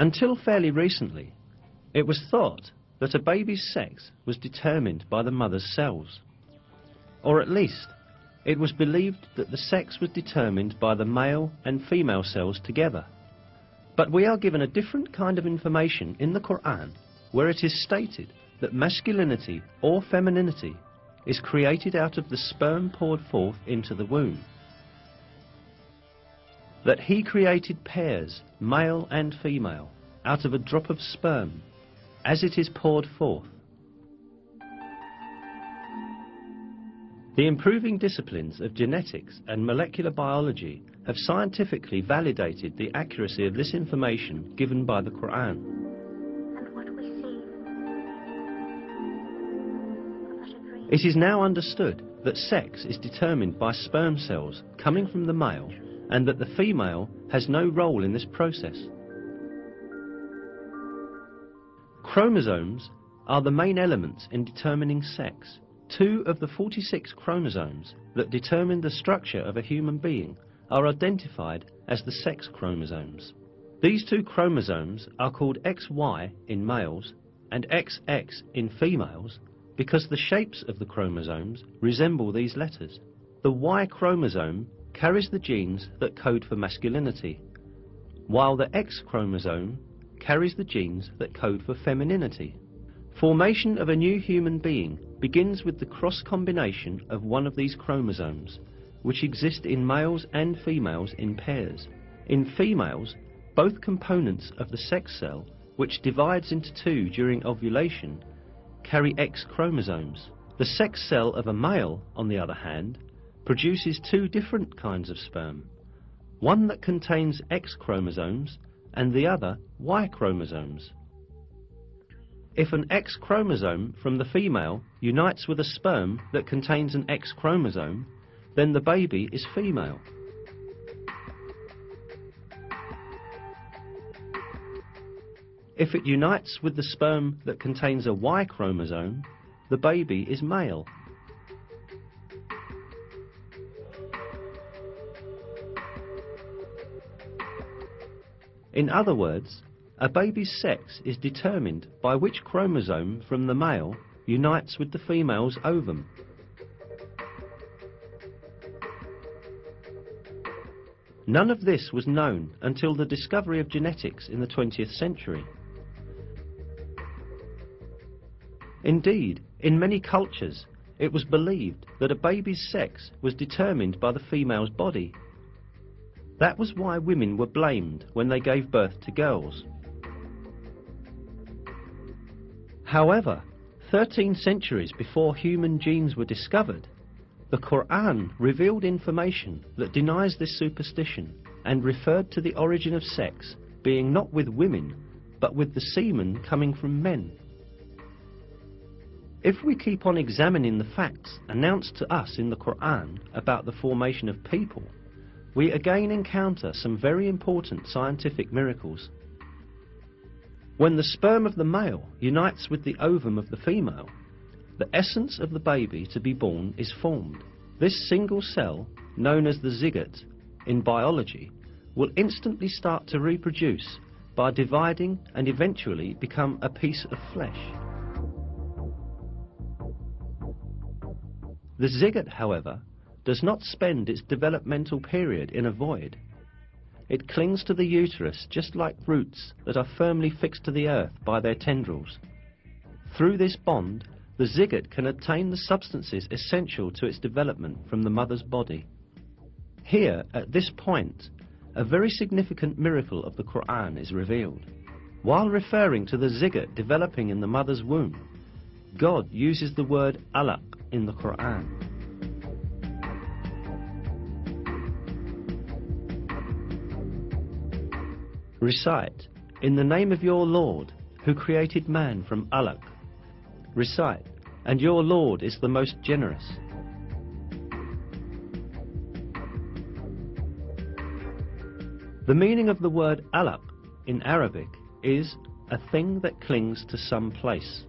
Until fairly recently, it was thought that a baby's sex was determined by the mother's cells. Or at least, it was believed that the sex was determined by the male and female cells together. But we are given a different kind of information in the Qur'an, where it is stated that masculinity or femininity is created out of the sperm poured forth into the womb. That he created pairs, male and female, out of a drop of sperm, as it is poured forth. The improving disciplines of genetics and molecular biology have scientifically validated the accuracy of this information given by the Qur'an. And what we see. It is now understood that sex is determined by sperm cells coming from the male, and that the female has no role in this process. Chromosomes are the main elements in determining sex. 2 of the 46 chromosomes that determine the structure of a human being are identified as the sex chromosomes. These 2 chromosomes are called XY in males and XX in females because the shapes of the chromosomes resemble these letters. The Y chromosome carries the genes that code for masculinity, while the X chromosome carries the genes that code for femininity. Formation of a new human being begins with the cross combination of one of these chromosomes, which exist in males and females in pairs. In females, both components of the sex cell, which divides into 2 during ovulation, carry X chromosomes. The sex cell of a male, on the other hand, produces 2 different kinds of sperm, one that contains X chromosomes and the other Y chromosomes. If an X chromosome from the female unites with a sperm that contains an X chromosome, then the baby is female. If it unites with the sperm that contains a Y chromosome, the baby is male. In other words, a baby's sex is determined by which chromosome from the male unites with the female's ovum. None of this was known until the discovery of genetics in the 20th century. Indeed, in many cultures, it was believed that a baby's sex was determined by the female's body. That was why women were blamed when they gave birth to girls. However, 13 centuries before human genes were discovered, the Qur'an revealed information that denies this superstition and referred to the origin of sex being not with women, but with the semen coming from men. If we keep on examining the facts announced to us in the Qur'an about the formation of people, we again encounter some very important scientific miracles. When the sperm of the male unites with the ovum of the female, the essence of the baby to be born is formed. This single cell, known as the zygote in biology, will instantly start to reproduce by dividing and eventually become a piece of flesh. The zygote, however, does not spend its developmental period in a void. It clings to the uterus just like roots that are firmly fixed to the earth by their tendrils. Through this bond, the zygote can obtain the substances essential to its development from the mother's body. Here, at this point, a very significant miracle of the Qur'an is revealed. While referring to the zygote developing in the mother's womb, God uses the word alaq in the Qur'an. Recite, in the name of your Lord, who created man from alaq. Recite, and your Lord is the most generous. The meaning of the word alaq in Arabic is a thing that clings to some place.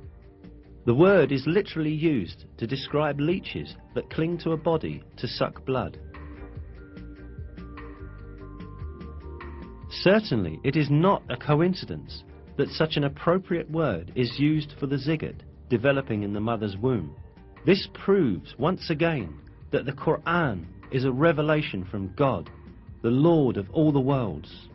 The word is literally used to describe leeches that cling to a body to suck blood. Certainly, it is not a coincidence that such an appropriate word is used for the zygote developing in the mother's womb. This proves once again that the Qur'an is a revelation from God, the Lord of all the worlds.